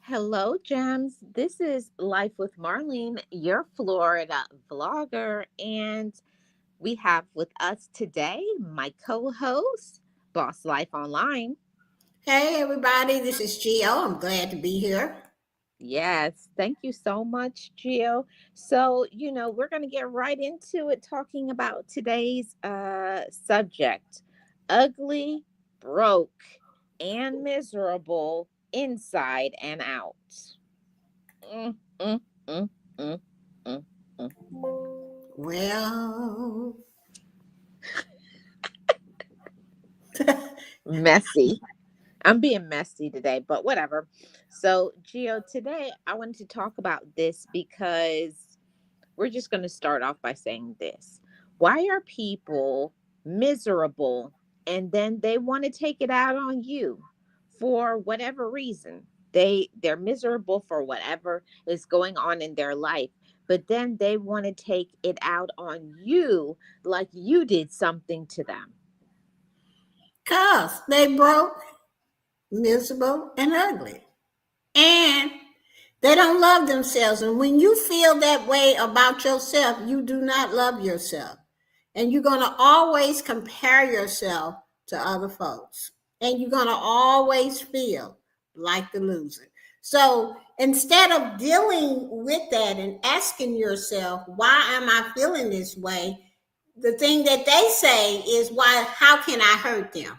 Hello, Gems. This is Life with Marlene, your Florida vlogger. And we have with us today my co host, Boss Life Online. Hey everybody, this is Gio. I'm glad to be here. Yes, thank you so much, Gio. So, we're going to get right into it talking about today's subject: ugly, broke, and miserable inside and out. Mm, mm, mm, mm, mm, mm. Well, Messy. I'm being messy today, but whatever. So, Gio, today I wanted to talk about this because we're just going to start off by saying this. Why are people miserable and then they want to take it out on you for whatever reason? They're miserable for whatever is going on in their life, but then they want to take it out on you like you did something to them. cause they broke, miserable, and ugly. And they don't love themselves. And when you feel that way about yourself, you do not love yourself. And you're going to always compare yourself to other folks. And you're going to always feel like the loser. So instead of dealing with that and asking yourself, why am I feeling this way? The thing that they say is, how can I hurt them?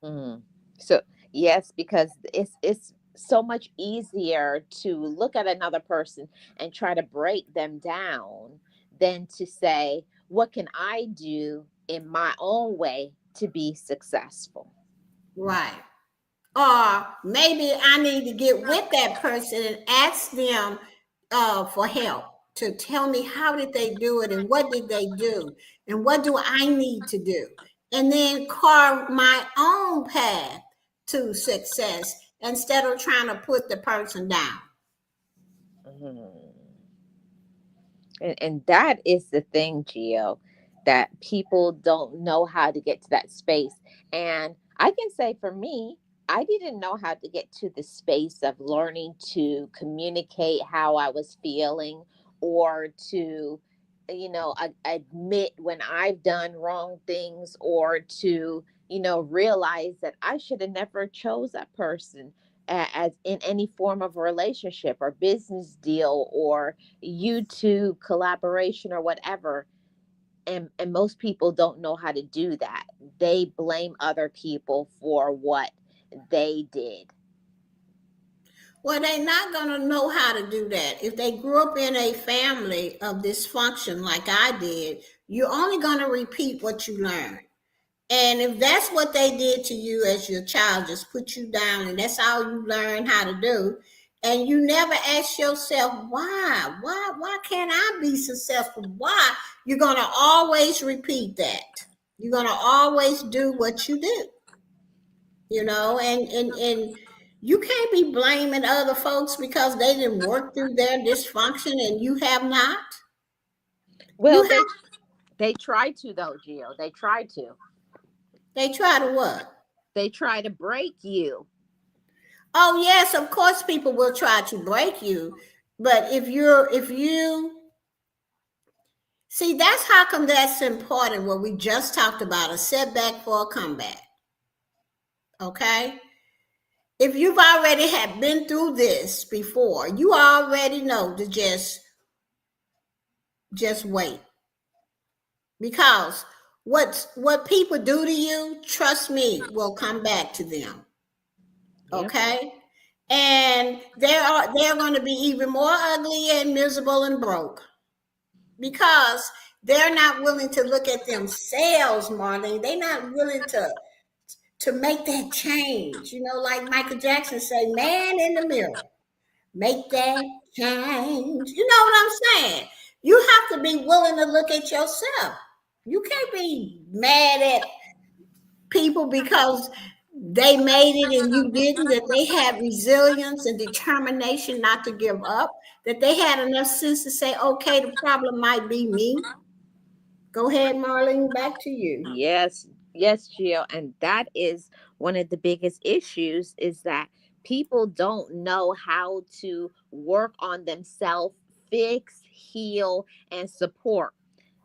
Mm. So yes, because it's so much easier to look at another person and try to break them down than to say, what can I do in my own way to be successful? Right. Or maybe I need to get with that person and ask them for help to tell me how did they do it and what did they do and what do I need to do, and then carve my own path to success instead of trying to put the person down. Mhm. And that is the thing, Gio, that people don't know how to get to that space. And I can say for me, I didn't know how to get to the space of learning to communicate how I was feeling or to, admit when I've done wrong things or to, realize that I should have never chose that person as in any form of relationship or business deal or YouTube collaboration or whatever. And most people don't know how to do that. They blame other people for what they did. Well, they're not going to know how to do that. If they grew up in a family of dysfunction like I did, you're only going to repeat what you learned. And if that's what they did to you as your child, just put you down, and that's all you learn how to do, and you never ask yourself, why can't I be successful? Why? You're going to always repeat that. You're going to always do what you do, and you can't be blaming other folks because they didn't work through their dysfunction and you have not. You Well, they have, they try to though, Gio. They try to. they try to what? They try to break you. Oh yes, of course people will try to break you. But if you see, that's how come that's important, what we just talked about, a setback for a comeback. Okay? If you've already had been through this before, you already know to just wait. Because what people do to you, trust me, will come back to them. Yep. Okay? And they're going to be even more ugly and miserable and broke because they're not willing to look at themselves, Marlene. They're not willing to make that change. Like Michael Jackson say, man in the mirror, make that change. You know what I'm saying? You have to be willing to look at yourself. You can't be mad at people because they made it and you didn't, that they had resilience and determination not to give up, that they had enough sense to say, okay, the problem might be me. Go ahead, Marlene, back to you. Yes, yes, Gio. And that is one of the biggest issues is that People don't know how to work on themselves, fix, heal, and support.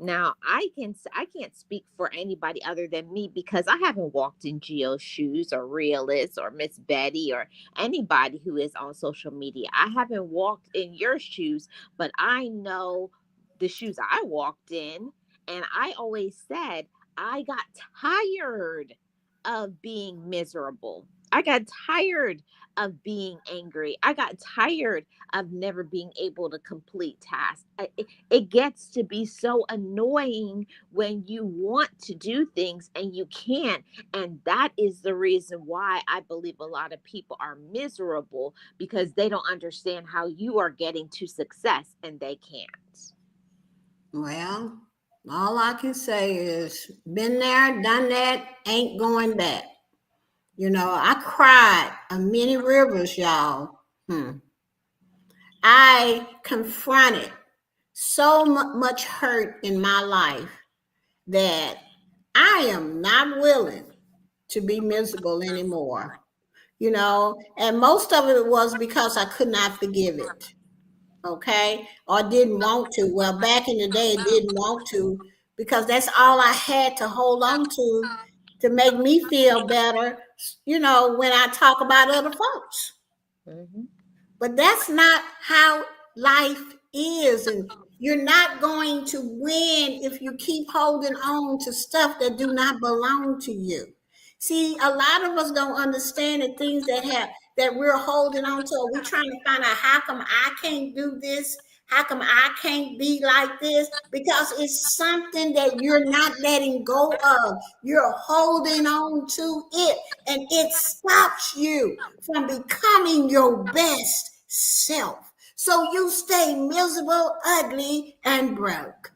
Now, I can't speak for anybody other than me because I haven't walked in Geo's shoes or Realist or Miss Betty or anybody who is on social media. I haven't walked in your shoes, but I know the shoes I walked in, and I always said I got tired of being miserable. I got tired of being angry. I got tired of never being able to complete tasks. It gets to be so annoying when you want to do things and you can't. And that is the reason why I believe a lot of people are miserable, because they don't understand how you are getting to success and they can't. Well, all I can say is been there, done that, ain't going back. I cried a many rivers, y'all. I confronted so much hurt in my life that I am not willing to be miserable anymore. And most of it was because I could not forgive it. Okay, or didn't want to. Well, back in the day, didn't want to, because that's all I had to hold on to make me feel better. When I talk about other folks. Mm-hmm. But that's not how life is. And you're not going to win if you keep holding on to stuff that do not belong to you. See, a lot of us don't understand the things that we're holding on to. We're trying to find out, how come I can't do this? How come I can't be like this? Because it's something that you're not letting go of. You're holding on to it, and it stops you from becoming your best self. So you stay miserable, ugly, and broke.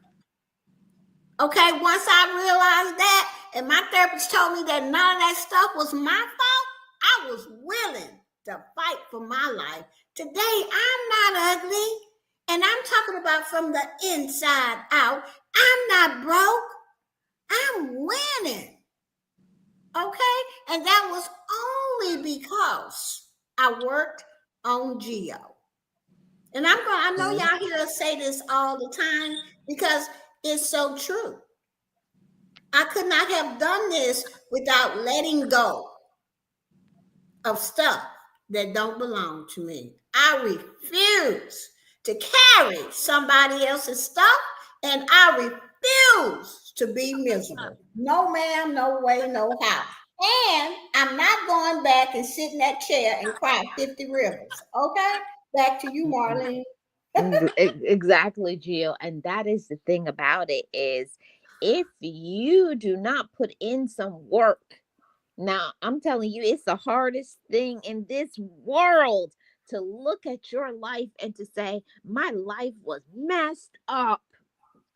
Okay, once I realized that, and my therapist told me that none of that stuff was my fault, I was willing to fight for my life. Today, I'm not ugly, and I'm talking about from the inside out. I'm not broke, I'm winning. Okay, and that was only because I worked on Geo. And I know y'all hear us say this all the time because it's so true. I could not have done this without letting go of stuff that don't belong to me. I refuse to carry somebody else's stuff, and I refuse to be miserable. No, ma'am, no way, no how. And I'm not going back and sit in that chair and cry 50 rivers. Okay? Back to you, Marlene. Exactly, Jill. And that is the thing about it is, if you do not put in some work, now I'm telling you, it's the hardest thing in this world to look at your life and to say, my life was messed up.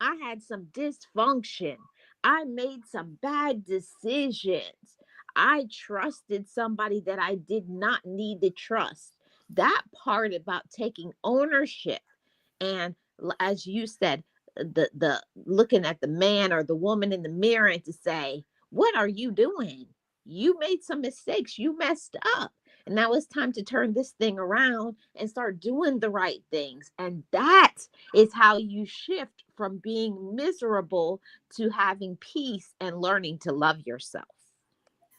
I had some dysfunction. I made some bad decisions. I trusted somebody that I did not need to trust. That part about taking ownership, and as you said, the looking at the man or the woman in the mirror and to say, what are you doing? You made some mistakes. You messed up. And now it's time to turn this thing around and start doing the right things. And that is how you shift from being miserable to having peace and learning to love yourself.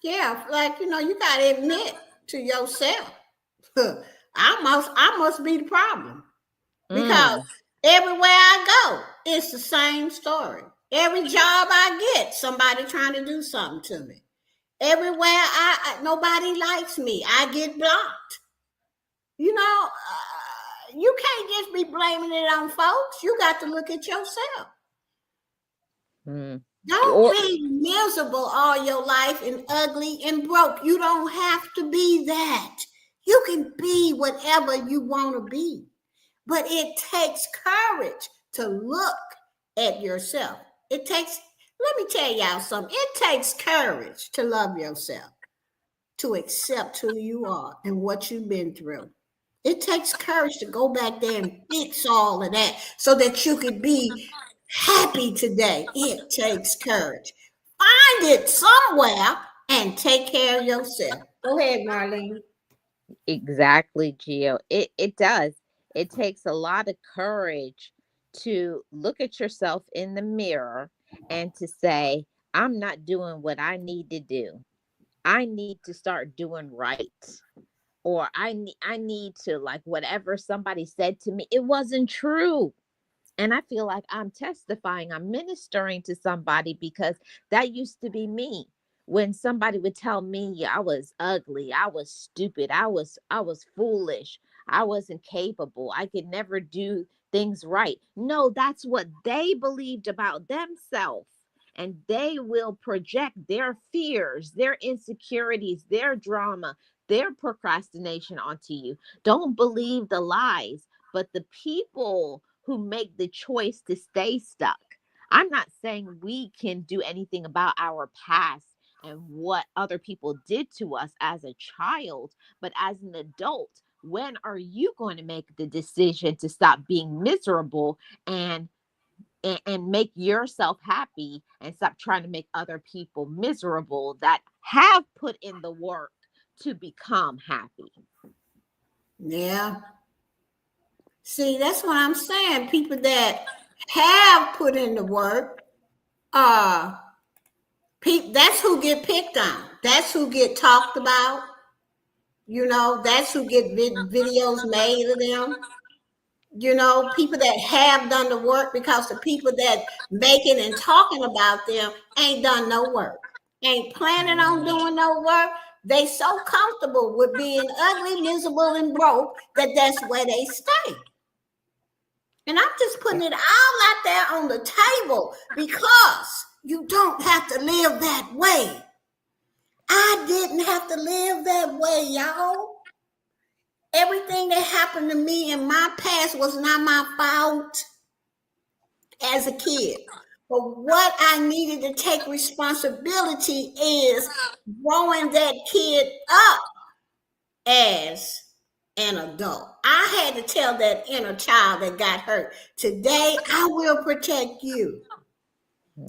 Yeah, like you gotta admit to yourself. I must be the problem. Because Mm. everywhere I go, it's the same story. Every job I get, somebody trying to do something to me. Everywhere nobody likes me. I get blocked. You can't just be blaming it on folks. You got to look at yourself. Mm. Don't Or be miserable all your life and ugly and broke. You don't have to be that. You can be whatever you want to be. But it takes courage to look at yourself. Let me tell y'all something. It takes courage to love yourself, to accept who you are and what you've been through. It takes courage to go back there and fix all of that so that you could be happy today. It takes courage. Find it somewhere and take care of yourself. Go ahead, Marlene. Exactly, Gio. It does. It takes a lot of courage to look at yourself in the mirror and to say, I'm not doing what I need to do. I need to start doing right. Or I need to, like, whatever somebody said to me, it wasn't true. And I feel like I'm testifying, I'm ministering to somebody, because that used to be me. When somebody would tell me I was ugly, I was stupid, I was foolish, I wasn't capable, I could never do things right. No, that's what they believed about themselves. And they will project their fears, their insecurities, their drama, their procrastination onto you. Don't believe the lies. But the people who make the choice to stay stuck, I'm not saying we can do anything about our past and what other people did to us as a child, but as an adult, when are you going to make the decision to stop being miserable and and make yourself happy, and stop trying to make other people miserable that have put in the work to become happy? Yeah. See, that's what I'm saying. People that have put in the work, uh, that's who get picked on. That's who get talked about. That's who get videos made of them. People that have done the work, because the people that making and talking about them ain't done no work, ain't planning on Mhm. doing no work. They so comfortable with being ugly, miserable, and broke that that's where they stay. And I'm just putting it all out there on the table, because you don't have to live that way. I didn't have to live that way, y'all. Everything that happened to me in my past was not my fault as a kid. But what I needed to take responsibility is growing that kid up as an adult. I had to tell that inner child that got hurt, today I will protect you.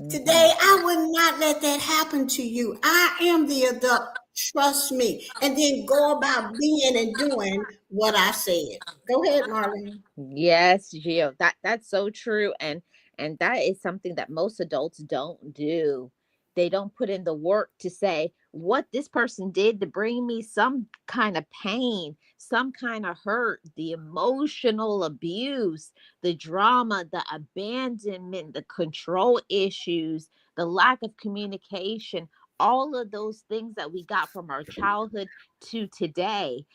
Today, Mhm. I will not let that happen to you. I am the adult. Trust me. And then go about being and doing what I said. Go ahead, Marlene. Yes, Gio, that's so true, and that is something that most adults don't do. They don't put in the work to say what this person did to bring me some kind of pain, some kind of hurt, the emotional abuse, the drama, the abandonment, the control issues, the lack of communication, all of those things that we got from our childhood to today.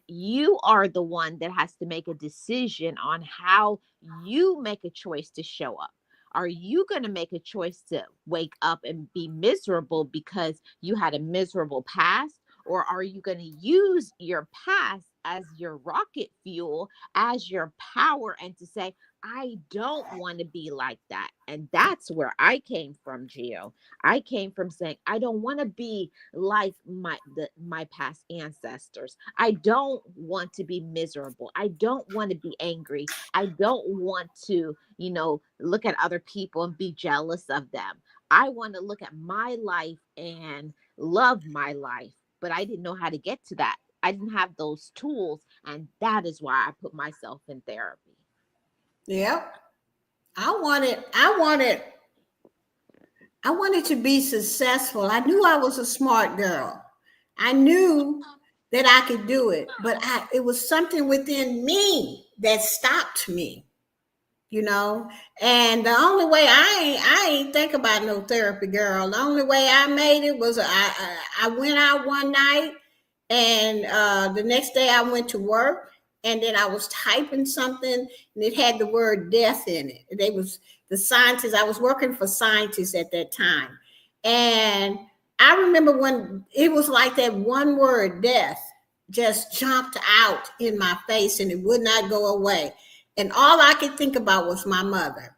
You are the one that has to make a decision on how you make a choice to show up. Are you going to make a choice to wake up and be miserable because you had a miserable past? Or are you going to use your past as your rocket fuel, as your power, and to say, I don't want to be like that? And that's where I came from, Gio. I came from saying, I don't want to be like my past ancestors. I don't want to be miserable. I don't want to be angry. I don't want to, look at other people and be jealous of them. I want to look at my life and love my life, but I didn't know how to get to that. I didn't have those tools, and that is why I put myself in therapy. Yep. I wanted to be successful. I knew I was a smart girl. I knew that I could do it, but it was something within me that stopped me. you know. And the only way I ain't think about no therapy, girl. The only way I made it was I went out one night, and the next day I went to work, and then I was typing something, and it had the word death in it. They was the scientists. I was working for scientists at that time, and I remember when it was like that one word death just jumped out in my face, and it would not go away. And all I could think about was my mother.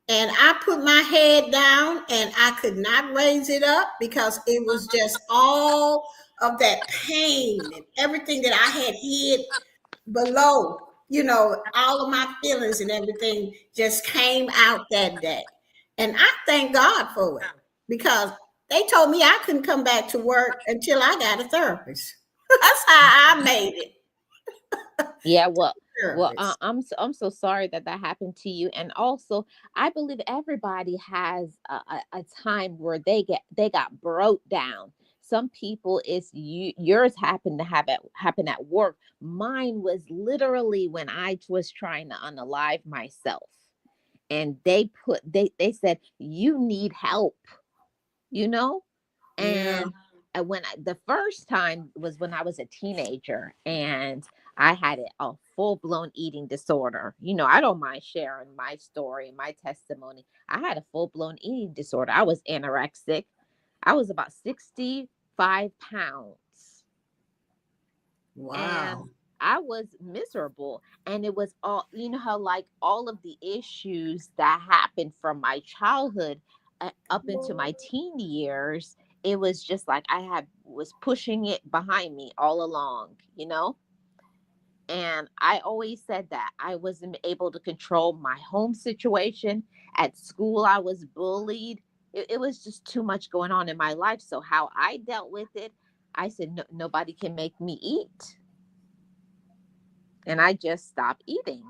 And I put my head down and I could not raise it up because it was just all of that pain and everything that I had hid below, all of my feelings and everything just came out that day. And I thank God for it because they told me I couldn't come back to work until I got a therapist. That's how I made it. Yeah, well, Service. I'm so sorry that that happened to you. And also, I believe everybody has a time where they got broke down. Some people is yours happened to have it happen at work. Mine was literally when I was trying to unalive myself, and they said you need help, you know. Yeah. And the first time was when I was a teenager, and I had a full blown eating disorder. I don't mind sharing my story, my testimony. I had a full blown eating disorder. I was anorexic. I was about 65 pounds, and Wow. I was miserable. And it was all, how like all of the issues that happened from my childhood up into my teen years, it was just like I had was pushing it behind me all along. And I always said that I wasn't able to control my home situation. At school, I was bullied. It was just too much going on in my life. So how I dealt with it, I said, no, nobody can make me eat. And I just stopped eating.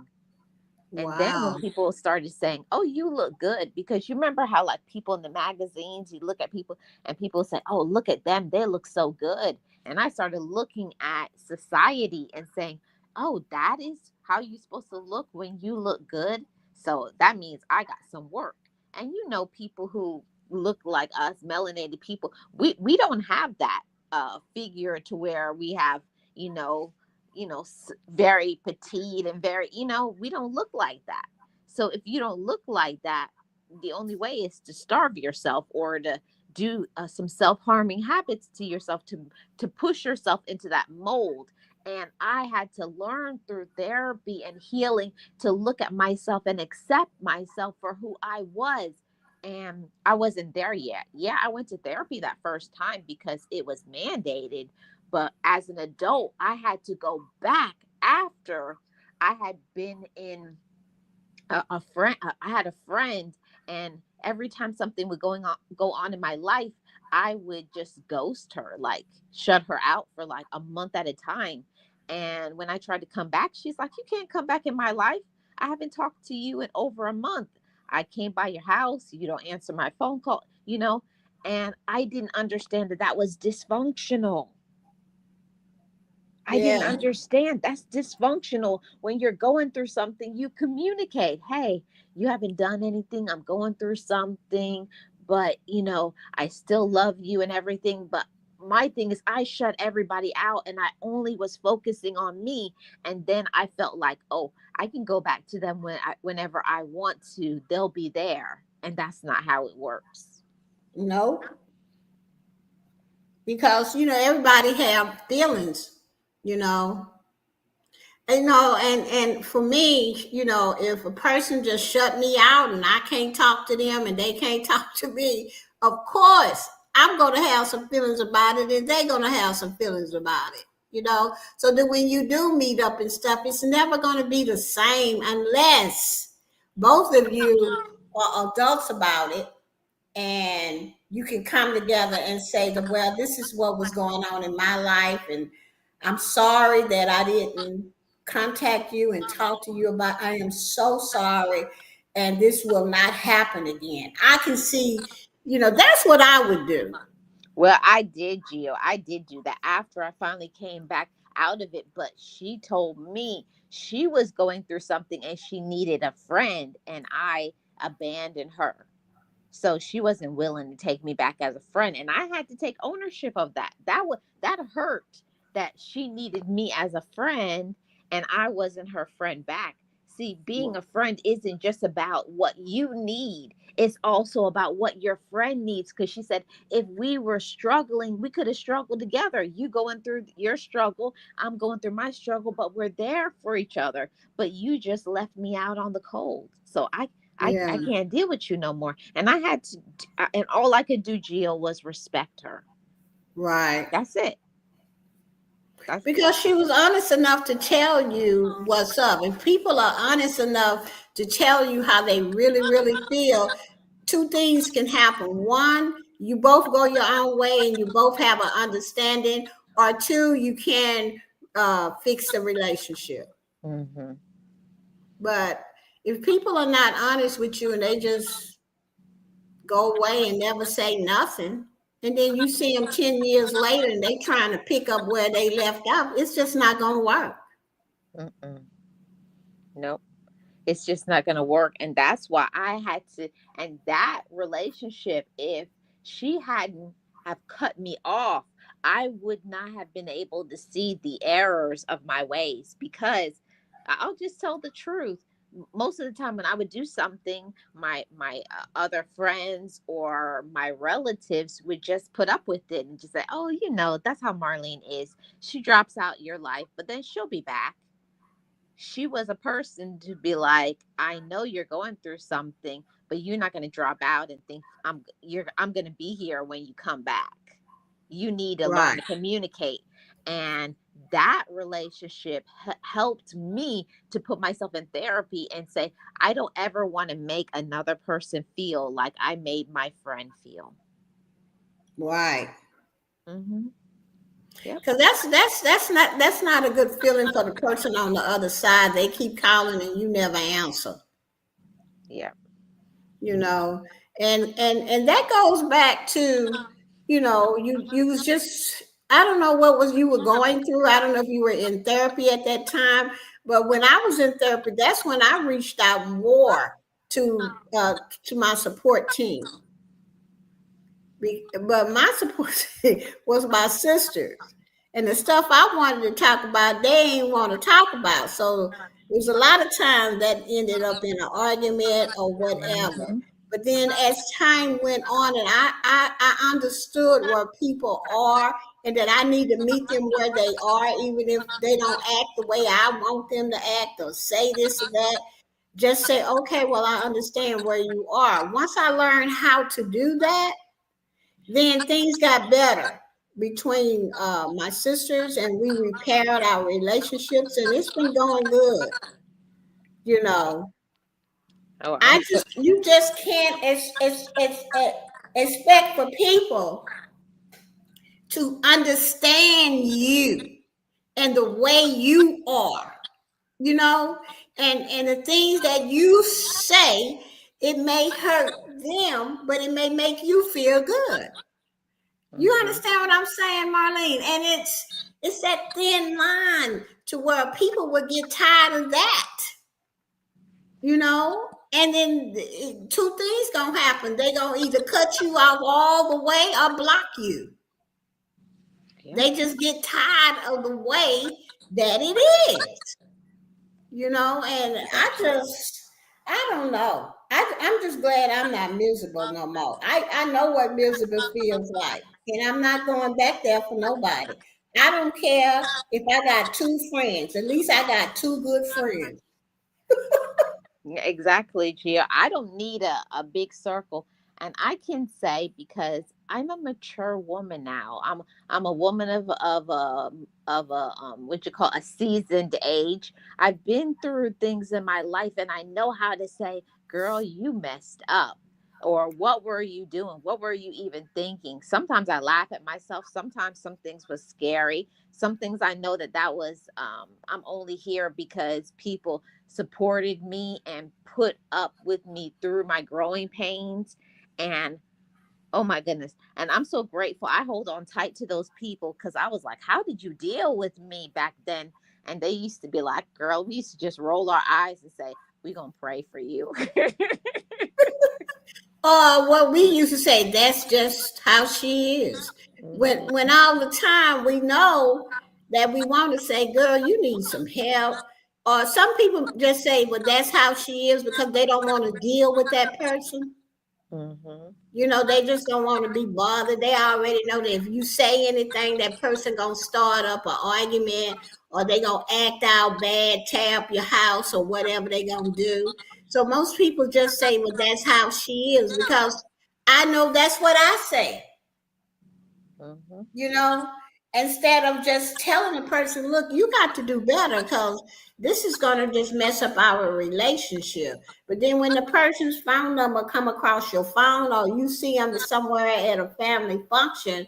And then when Wow. people started saying, "Oh, you look good," because you remember how like people in the magazines, you look at people and people say, "Oh, look at them, they look so good." And I started looking at society and saying, "Oh, that is how you're supposed to look when you look good." So that means I got some work. And people who look like us, melanated people, we don't have that figure to where we have, you know, very petite and very, we don't look like that. So if you don't look like that, the only way is to starve yourself or to do some self-harming habits to yourself to push yourself into that mold. And I had to learn through therapy and healing to look at myself and accept myself for who I was. And I wasn't there yet. Yeah, I went to therapy that first time because it was mandated, but as an adult, I had to go back after I had been in a friend. I had a friend, and every time something would go on in my life, I would just ghost her, like shut her out for like a month at a time. And when I tried to come back, she's like, "You can't come back in my life. I haven't talked to you in over a month. I came by your house. You don't answer my phone call." And I didn't understand that that was dysfunctional. I didn't Yeah. understand. That's dysfunctional. When you're going through something, you communicate. Hey, you haven't done anything. I'm going through something, but I still love you and everything. But my thing is, I shut everybody out and I only was focusing on me. And then I felt like, oh, I can go back to them whenever I want to. They'll be there. And that's not how it works. No, because everybody have feelings, you know. And for me, if a person just shut me out and I can't talk to them and they can't talk to me, of course I'm gonna have some feelings about it, and they're gonna have some feelings about it. So that when you do meet up and stuff, it's never gonna be the same unless both of you are adults about it, and you can come together and say that, well, this is what was going on in my life, and I'm sorry that I didn't contact you and talk to you about. I am so sorry, and this will not happen again. I can see, that's what I would do. Well, I did, Gio. I did do that after I finally came back out of it. But she told me she was going through something and she needed a friend, and I abandoned her. So she wasn't willing to take me back as a friend, and I had to take ownership of that. That hurt, that she needed me as a friend and I wasn't her friend back. See, being a friend isn't just about what you need. It's also about what your friend needs, cuz she said if we were struggling, we could have struggled together. You going through your struggle, I'm going through my struggle, but we're there for each other. But you just left me out on the cold. So I Yeah, can't deal with you no more. And I had to, and all I could do, Gio, was respect her. right. That's it. That's Because she was honest enough to tell you what's up. If people are honest enough to tell you how they really, really feel, two things can happen. One, you both go your own way and you both have an understanding, or two, you can fix the relationship. Mm-hmm. But if people are not honest with you and they just go away and never say nothing, and then you see them 10 years later and they trying to pick up where they left off, it's just not going to work. Mm-mm. Nope. It's just not going to work. And that's why I had to, and that relationship, if she hadn't have cut me off, I would not have been able to see the errors of my ways, because I'll just tell the truth. Most of the time when I would do something, my other friends or my relatives would just put up with it and just say, oh, that's how Marlene is. She drops out your life, but then she'll be back. She was a person to be like, I know you're going through something, but you're not going to drop out and think I'm going to be here when you come back. You need to learn Right. to communicate. And that relationship helped me to put myself in therapy and say, I don't ever want to make another person feel like I made my friend feel. Right. Mm-hmm. Yep. Because that's not a good feeling for the person on the other side. They keep calling and you never answer. Yeah. You know, and that goes back to, you was just, I don't know what was you were going through. I don't know if you were in therapy at that time, but when I was in therapy, that's when I reached out more to my support team. But my support was my sisters. And the stuff I wanted to talk about, they ain't want to talk about. So there's a lot of times that ended up in an argument or whatever. Mm-hmm. But then as time went on and I understood where people are and that I need to meet them where they are, even if they don't act the way I want them to act or say this or that, just say, okay, well, I understand where you are. Once I learned how to do that, then things got better between my sisters, and we repaired our relationships, and it's been going good. You know, Oh, I just you just can't expect for people to understand you and the way you are. You know, and the things that you say, it may hurt them, but it may make you feel good. You Mm-hmm. understand what I'm saying, Marlene? And it's that thin line to where people will get tired of that, you know? And then two things gonna happen. They gonna either cut you off all the way or block you. Yep. They just get tired of the way that it is, and I don't know. I'm just glad I'm not miserable no more. I know what miserable feels like, and I'm not going back there for nobody. I don't care if I got two friends. At least I got two good friends. Yeah, exactly, Gia. I don't need a big circle. And I can say, because I'm a mature woman now. I'm a woman of what you call a seasoned age. I've been through things in my life and I know how to say, girl, you messed up. Or what were you doing? What were you even thinking? Sometimes I laugh at myself. Sometimes some things was scary. Some things I know that was I'm only here because people supported me and put up with me through my growing pains. And oh my goodness. And I'm so grateful. I hold on tight to those people because I was like, how did you deal with me back then? And they used to be like, girl, we used to just roll our eyes and say, we're going to pray for you. Or what we used to say, that's just how she is. Mhm. When all the time we know that we want to say, girl, you need some help. Or some people just say, well, that's how she is because they don't want to deal with that person. Mhm. They just don't want to be bothered. They already know that if you say anything, that person gonna start up an argument, or they gonna act out bad, tear up your house, or whatever they gonna do. So most people just say, "Well, that's how she is," because I know that's what I say Mhm. you know, instead of just telling a person, look, you got to do better because this is going to just mess up our relationship. But then when the person's phone number come across your phone or you see them somewhere at a family function,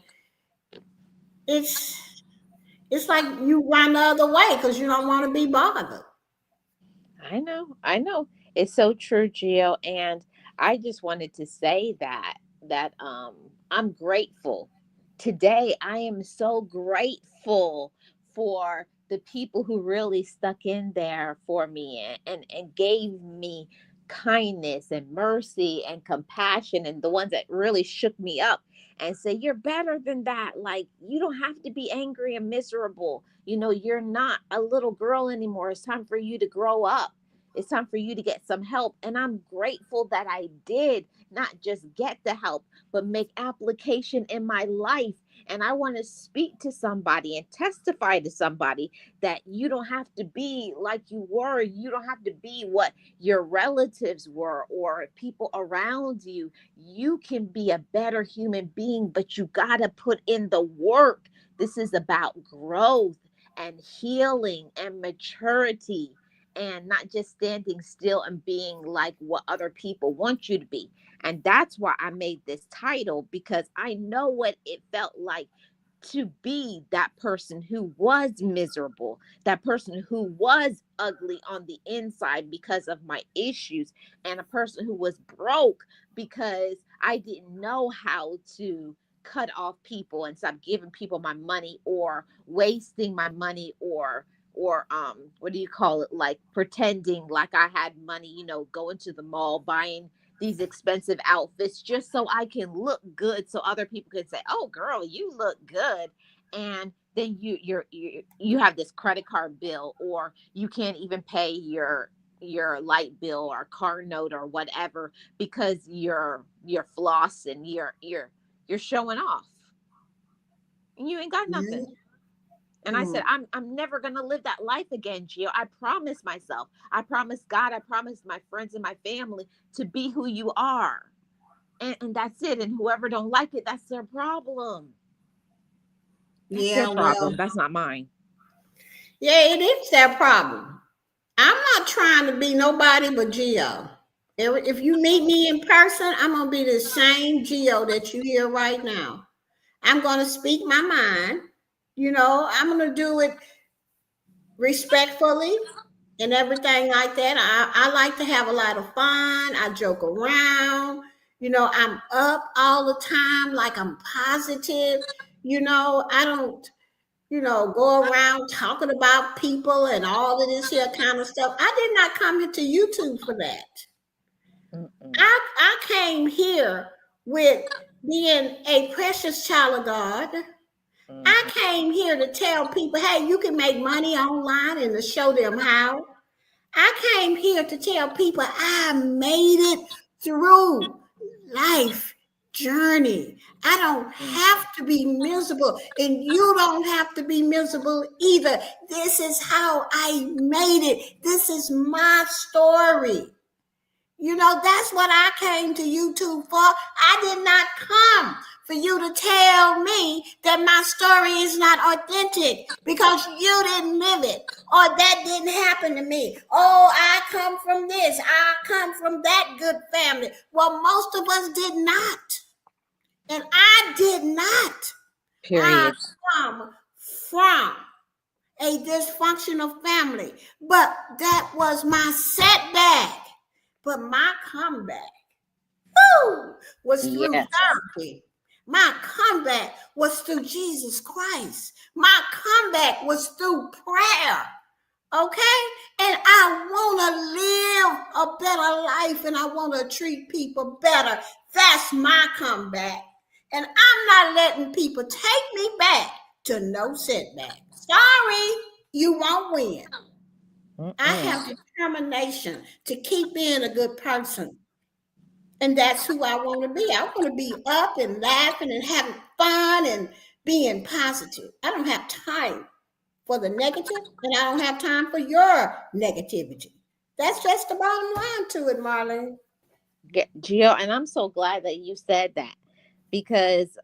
it's It's like you run the other way because you don't want to be bothered. I know, I know. It's so true, Gio. And I just wanted to say that I'm grateful. Today I am so grateful for the people who really stuck in there for me and gave me kindness and mercy and compassion, and the ones that really shook me up and say you're better than that. Like, you don't have to be angry and miserable. You're not a little girl anymore. It's time for you to grow up. It's time for you to get some help. And I'm grateful that I did not just get the help, but make application in my life. And I want to speak to somebody and testify to somebody that you don't have to be like you were. You don't have to be what your relatives were or people around you. You can be a better human being, but you got to put in the work. This is about growth and healing and maturity, and not just standing still and being like what other people want you to be. And that's why I made this title, because I know what it felt like to be that person who was miserable, that person who was ugly on the inside because of my issues, and a person who was broke because I didn't know how to cut off people and stop giving people my money, or wasting my money, or what do you call it, like pretending like I had money, going to the mall, buying these expensive outfits just so I can look good, so other people can say, "Oh, girl, you look good." And then you have this credit card bill, or you can't even pay your light bill or car note or whatever, because you're flossing, you're showing off, and you ain't got nothing. And I said, Mm. I'm never gonna live that life again, Gio. I promised myself. I promised God. I promised my friends and my family to be who you are. And that's it. And whoever don't like it, that's their problem. That's their Yeah, well, problem. That's not mine. yeah, it is their problem. I'm not trying to be nobody but Geo. If you meet me in person, I'm gonna be the same Geo that you hear right now. I'm gonna speak my mind. I'm gonna do it respectfully and everything like that. I like to have a lot of fun. I joke around. I'm up all the time, like I'm positive. I don't, go around talking about people and all of this here kind of stuff. I did not come into YouTube for that. Mm-mm. I came here with being a precious child of God. I Mhm. came here to tell people, hey, you can make money online and to show them how. I came here to tell people I made it through life journey. I don't Mhm. have to be miserable, and you don't have to be miserable either. This is how I made it. This is my story. That's what I came to YouTube for. I did not come for you to tell me that my story is not authentic because you didn't live it or that didn't happen to me. Oh, I come from this. I come from that good family. Well, most of us did not. And I did not. I Period. come from a dysfunctional family, but that was my setback. But my comeback, woo, was through Yes. therapy. My comeback was through Jesus Christ. My comeback was through prayer. Okay? And I want to live a better life and I want to treat people better. That's my comeback. And I'm not letting people take me back to no setback. Sorry, you won't win. I Mm-mm. have determination to keep being a good person. And that's who I want to be. I want to be up and laughing and having fun and being positive. I don't have time for the negative, and I don't have time for your negativity. That's just the bottom line to it, Marlene. Gio, and I'm so glad that you said that, because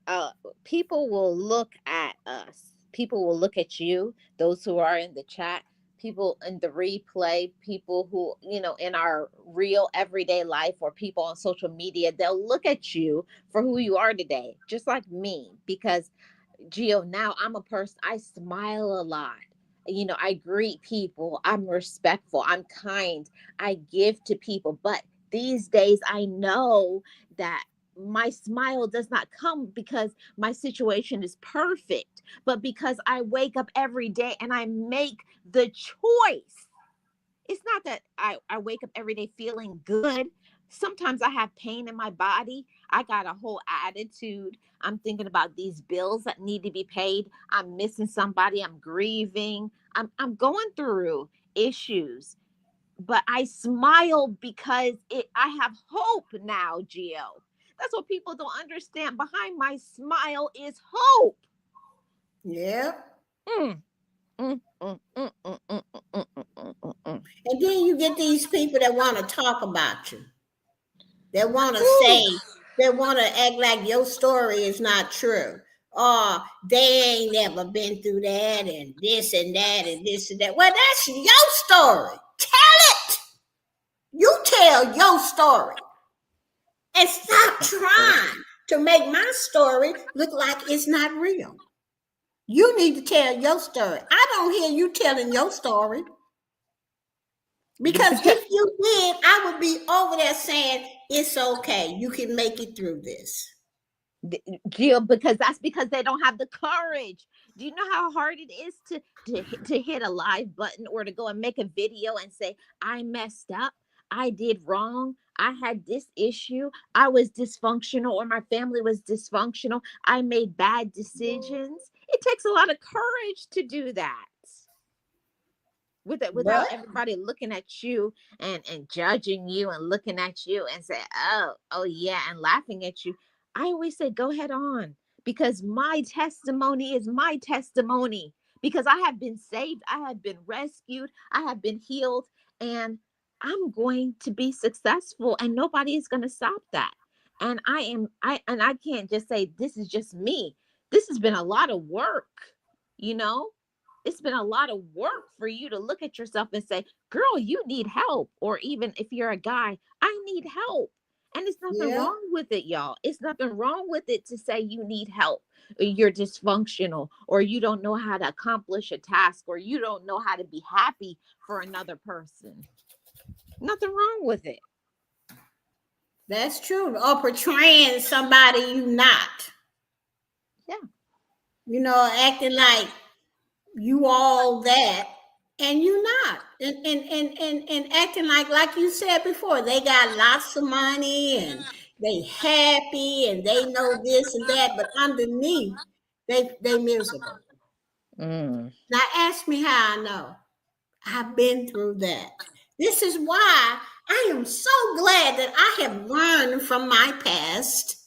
people will look at us. People will look at you, those who are in the chat, people in the replay, people who, in our real everyday life, or people on social media, they'll look at you for who you are today, just like me, because Gio, now I'm a person, I smile a lot. I greet people, I'm respectful, I'm kind, I give to people. But these days, I know that my smile does not come because my situation is perfect, but because I wake up every day and I make the choice. It's not that I wake up every day feeling good. Sometimes I have pain in my body. I got a whole attitude. I'm thinking about these bills that need to be paid. I'm missing somebody. I'm grieving. I'm going through issues. But I smile because I have hope now, Gio. That's what people don't understand. Behind my smile is hope. Yeah. Mm, mm, mm, mm, mm, mm, mm, mm, mm, mm, mm. And then you get these people that want to talk about you. They want to Whew. say, they want to act like your story is not true. Oh, they ain't never been through that and this and that and this and that. Well, that's your story. Tell it. You tell your story. And stop trying to make my story look like it's not real. You need to tell your story. I don't hear you telling your story. Because Because if you did, I would be over there saying, it's okay. You can make it through this. Jill, because that's because they don't have the courage. Do you know how hard it is to hit a live button or to go and make a video and say, I messed up, I did wrong, I had this issue, I was dysfunctional, or my family was dysfunctional, I made bad decisions. It takes a lot of courage to do that without But everybody looking at you and judging you and looking at you and say, oh yeah, and laughing at you. I always say, go head on, because my testimony is my testimony, because I have been saved, I have been rescued, I have been healed, and I'm going to be successful, and nobody is going to stop that. And I can't just say this is just me. This has been a lot of work, you know it's been a lot of work for you to look at yourself and say, girl, you need help. Or even if you're a guy, I need help. And it's nothing yeah, wrong with it, y'all. It's nothing wrong with it to say you need help, or you're dysfunctional, or you don't know how to accomplish a task, or you don't know how to be happy for another person. Nothing wrong with it. that's true. Or portraying somebody you not. Yeah, Acting like you all that and you not. And acting like you said before, they got lots of money and they happy and they know this and that, but underneath they miserable. mm, Now ask me how I know. I've been through that. This is why I am so glad that I have learned from my past.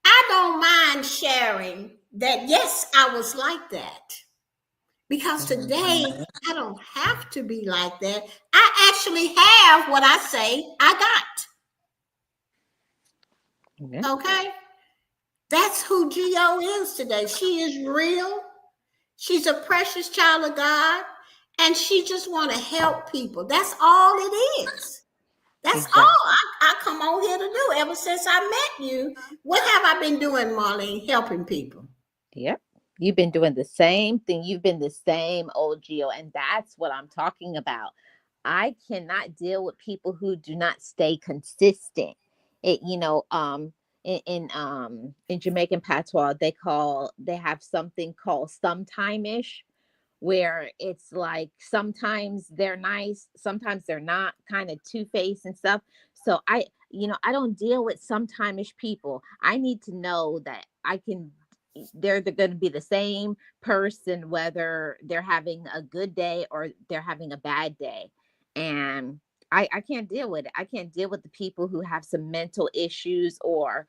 I don't mind sharing that, yes, I was like that. Because today, mhm. I don't have to be like that. I actually have what I say I Yeah, got. Okay? That's who Geo is today. She is real. She's a precious child of God. And she just want to help people. That's all it is. That's all exactly. I come on here to do. Ever since I met you, what have I been doing, Marlene? Helping people. Yep. You've been doing the same thing. You've been the same old Geo. And that's what I'm talking about. I cannot deal with people who do not stay consistent. It, in Jamaican patois, they have something called sometime-ish, where it's like sometimes they're nice, sometimes they're not, kind of two-faced and stuff. So I don't deal with sometime-ish people. I need to know that they're going to be the same person whether they're having a good day or they're having a bad day. And I can't deal with it. I can't deal with the people who have some mental issues, or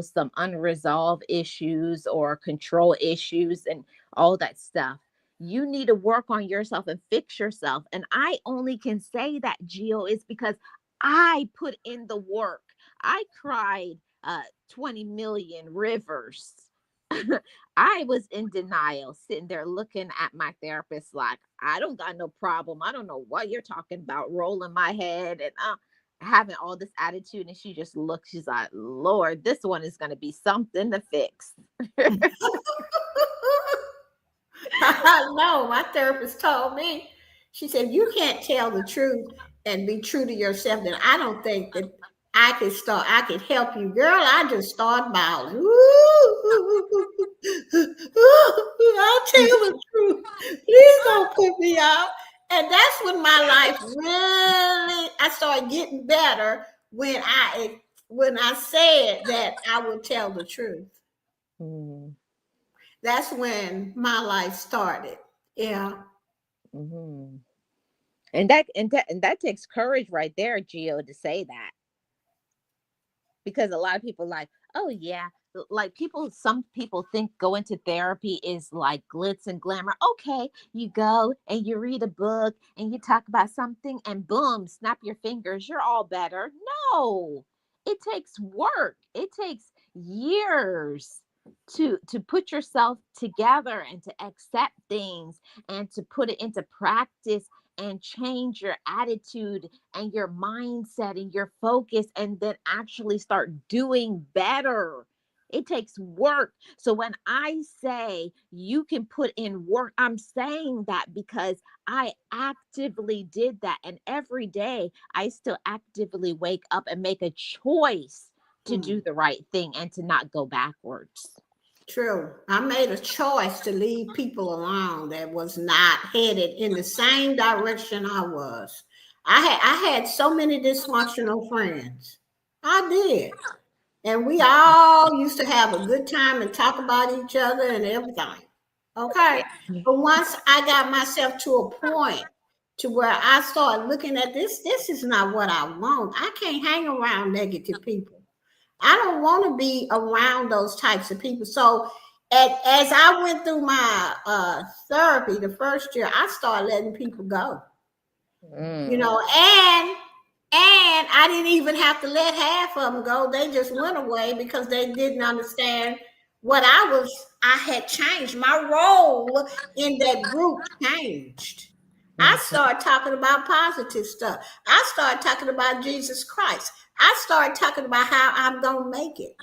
some unresolved issues or control issues and all that stuff. You need to work on yourself and fix yourself. And I only can say that, Gio, is because I put in the work. I cried 20 million rivers. I was in denial, sitting there looking at my therapist like, I don't got no problem. I don't know what you're talking about, rolling my head and having all this attitude. And she just looks, she's like, Lord, this one is going to be something to fix. No, my therapist told me, she said, you can't tell the truth and be true to yourself. Then I don't think that I could help you. Girl, I just start bawling. Ooh, I'll tell the truth. Please don't put me out. And that's when my life really, I started getting better when I said that I would tell the truth. Mm, That's when my life started. Yeah. mhm. And that takes courage right there, Gio, to say that, because a lot of people like, oh yeah, like people, some people think going to therapy is like glitz and glamour. Okay, you go and you read a book and you talk about something and boom, snap your fingers, you're all better. No, it takes work, it takes years to put yourself together and to accept things and to put it into practice and change your attitude and your mindset and your focus, and then actually start doing better. It takes work. So when I say you can put in work, I'm saying that because I actively did that. And every day I still actively wake up and make a choice to do Mm, the right thing and to not go backwards. true. I made a choice to leave people alone that was not headed in the same direction I was. I had so many dysfunctional friends. I did. And we all used to have a good time and talk about each other and everything. Okay. But once I got myself to a point to where I started looking at this is not what I want. I can't hang around negative people. I don't want to be around those types of people. So as I went through my therapy the first year, I started letting people go. You Mm. know, and I didn't even have to let half of them go. They just went away because they didn't understand what I had changed. My role in that group changed. I Mhm. started talking about positive stuff. I started talking about Jesus Christ. I started talking about how I'm going to make it.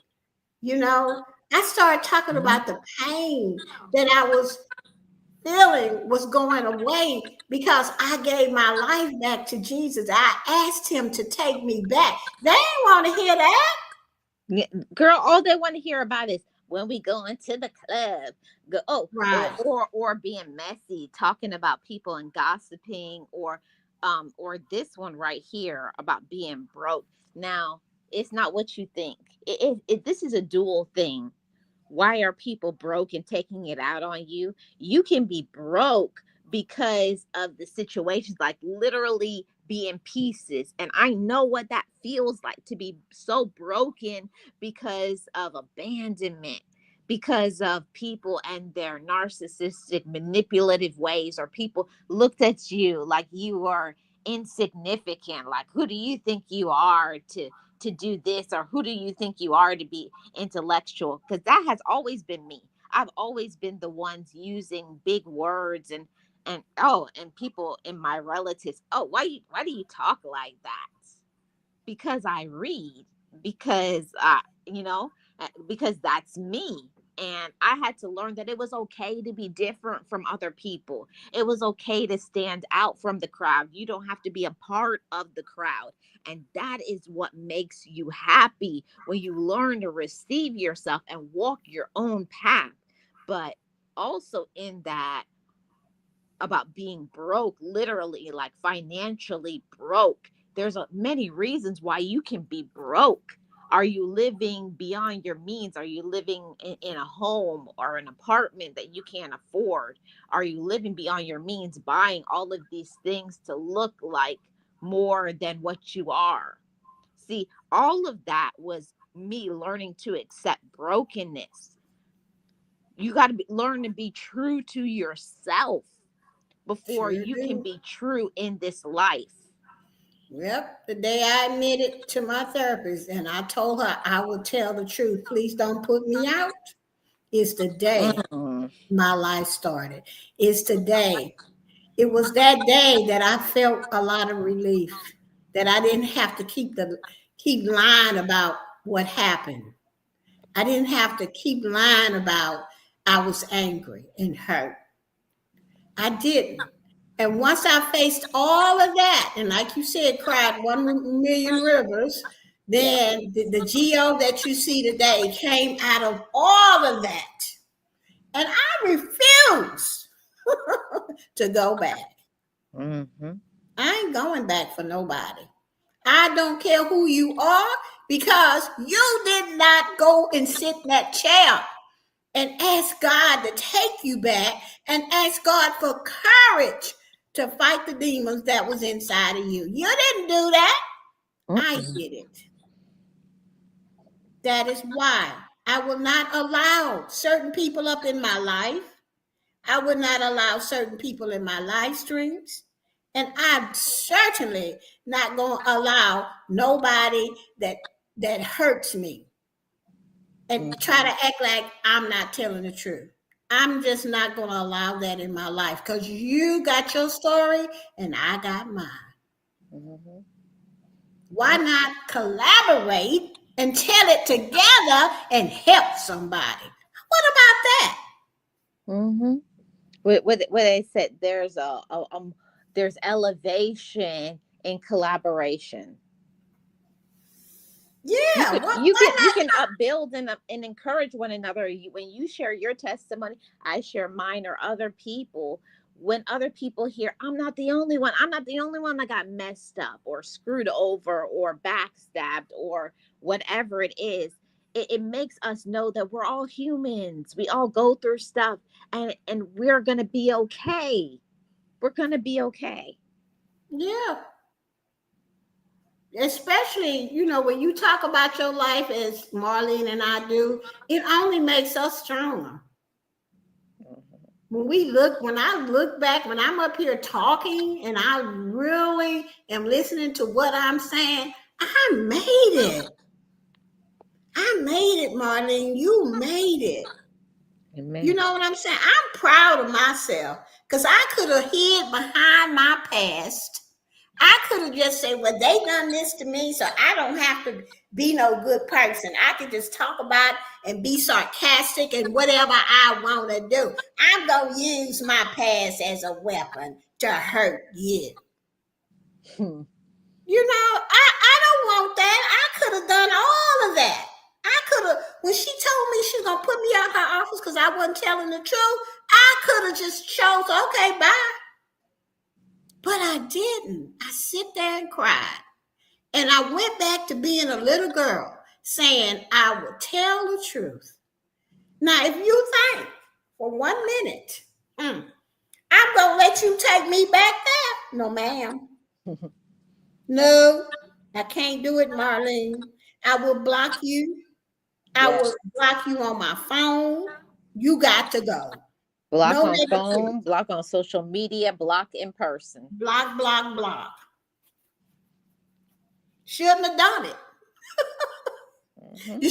You know, I started talking Mhm. about the pain that I was feeling was going away because I gave my life back to Jesus. I asked him to take me back. They didn't want to hear that. Yeah, girl, all they want to hear about is when we go into the club. Go, oh, Right. or being messy, talking about people and gossiping, or this one right here about being broke. Now, it's not what you think. This is a dual thing. Why are people broke and taking it out on you? You can be broke because of the situations, like literally be in pieces. And I know what that feels like, to be so broken because of abandonment, because of people and their narcissistic manipulative ways, or people looked at you like you were insignificant, like who do you think you are to do this, or who do you think you are to be intellectual? Because that has always been me. I've always been the ones using big words, and oh, and people in my relatives, oh, why do you talk like that? Because I read, because you know, because that's me. And I had to learn that it was okay to be different from other people. It was okay to stand out from the crowd. You don't have to be a part of the crowd. And that is what makes you happy, when you learn to receive yourself and walk your own path. But also in that, about being broke, literally like financially broke, there's many reasons why you can be broke. Are you living beyond your means? Are you living in a home or an apartment that you can't afford? Are you living beyond your means, buying all of these things to look like more than what you are? See, all of that was me learning to accept brokenness. You got to learn to be true to yourself before Sure you can do. be true in this life. Yep. The day I admitted to my therapist and I told her I would tell the truth, please don't put me out, is the day Mm. my life started. It's today. It was that day that I felt a lot of relief, that I didn't have to keep lying about what happened. I didn't have to keep lying about I was angry and hurt. I didn't. And once I faced all of that, and like you said, cried 1,000,000 rivers, Yeah. then the Geo that you see today came out of all of that. And I refuse to go back. Mm-hmm. I ain't going back for nobody. I don't care who you are because you did not go and sit in that chair and ask God to take you back and ask God for courage to fight the demons that was inside of you. You didn't do that. I Mm-mm. did it. That is why I will not allow certain people up in my life. I would not allow certain people in my live streams. And I'm certainly not going to allow nobody that hurts me and try Mm-hmm. to act like I'm not telling the truth. I'm just not going to allow that in my life because you got your story and I got mine. Mm-hmm. Why not collaborate and tell it together and help somebody? What about that? Mm-hmm. What they said, there's elevation in collaboration. you Yeah, could what, you why can you not? can upbuild and encourage one another. When you share your testimony, I share mine, or other people. When other people hear, I'm not the only one that got messed up or screwed over or backstabbed or whatever it is, it makes us know that we're all humans. We all go through stuff, and we're gonna be okay. We're gonna be okay. Yeah, especially, when you talk about your life as Marlene and I do, it only makes us stronger. When I look back, when I'm up here talking and I really am listening to what I'm saying, I made it. I made it, Marlene. You made it. You Amen. know what I'm saying? I'm proud of myself because I could have hid behind my past. I could have just said, well, they done this to me, so I don't have to be no good person. I could just talk about and be sarcastic and whatever I want to do. I'm going to use my past as a weapon to hurt you. Hmm. I don't want that. I could have done all of that. I could have, when she told me she was going to put me out her office because I wasn't telling the truth, I could have just chose, okay, bye. But I didn't. I sit there and cried. And I went back to being a little girl saying, I will tell the truth. Now, if you think for 1 minute, I'm going to let you take me back there, no, ma'am. No, I can't do it, Marlene. I will block you. I Yeah. will block you on my phone. You got to go. Block No on negativity. phone, block on social media, block in person. Block, block, block. Shouldn't have done it. Hmm. You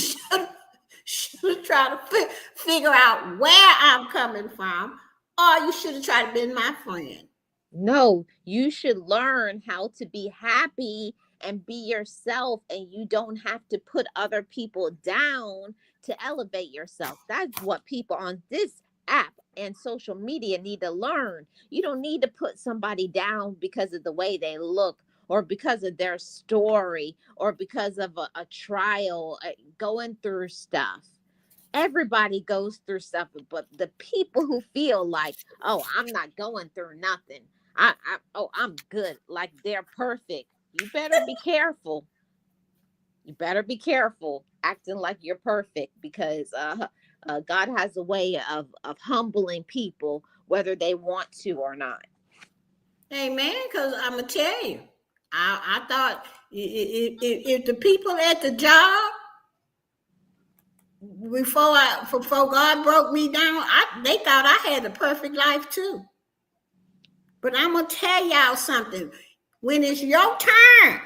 should have tried to figure out where I'm coming from, or you should have tried to be my friend. No, you should learn how to be happy and be yourself, and you don't have to put other people down to elevate yourself. That's what people on this app and social media need to learn. You don't need to put somebody down because of the way they look, or because of their story, or because of a trial, going through stuff. Everybody goes through stuff, but the people who feel like, oh, I'm not going through nothing, I'm good, like they're perfect, you better be careful. You better be careful acting like you're perfect, because God has a way of humbling people whether they want to or not. Hey man, because I'm gonna tell you, I thought if the people at the job before God broke me down, they thought I had a perfect life too. But I'm gonna tell y'all something. When it's your turn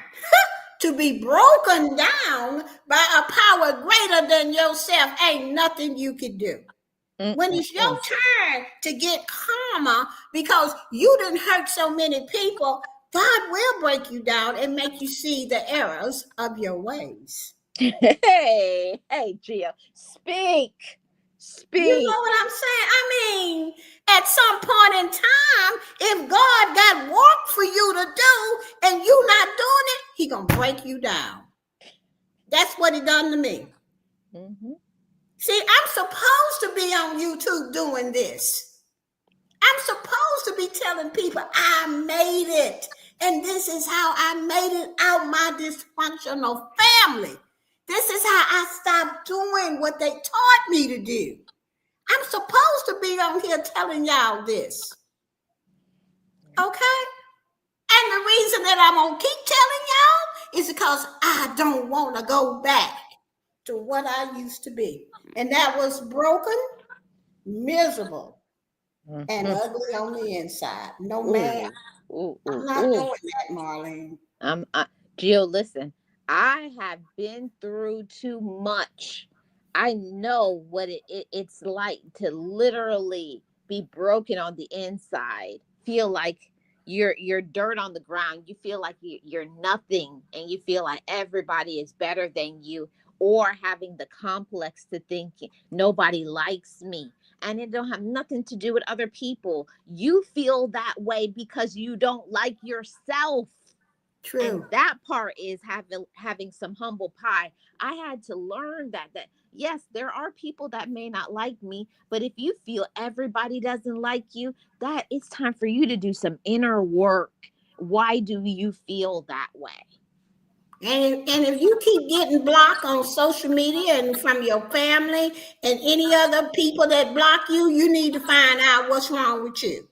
to be broken down by a power greater than yourself, ain't nothing you can do. When it's your Mm-mm-mm. turn to get calmer because you didn't hurt so many people, God will break you down and make you see the errors of your ways. Hey, Gio, speak, You know Speak. what I'm saying? I mean, at some point in time, if God got work for you to do and you not doing it, he gonna break you down. That's what he done to me. Mm-hmm. See, I'm supposed to be on YouTube doing this. I'm supposed to be telling people I made it. And this is how I made it out my dysfunctional family. This is how I stopped doing what they taught me to do. I'm supposed to be on here telling y'all this. Okay? And the reason that I'm going to keep telling y'all is because I don't want to go back to what I used to be. And that was broken, miserable, and Mm-hmm. ugly on the inside. No, man, Ooh, ooh, I'm ooh, not ooh. doing that, Marlene. Jill, listen, I have been through too much. I know what it's like to literally be broken on the inside, feel like you're dirt on the ground. You feel like you're nothing, and you feel like everybody is better than you, or having the complex to think nobody likes me. And it don't have nothing to do with other people. You feel that way because you don't like yourself. And True. that part is having some humble pie. I had to learn that yes, there are people that may not like me, but if you feel everybody doesn't like you, that it's time for you to do some inner work. Why do you feel that way? And if you keep getting blocked on social media and from your family and any other people that block you, you need to find out what's wrong with you.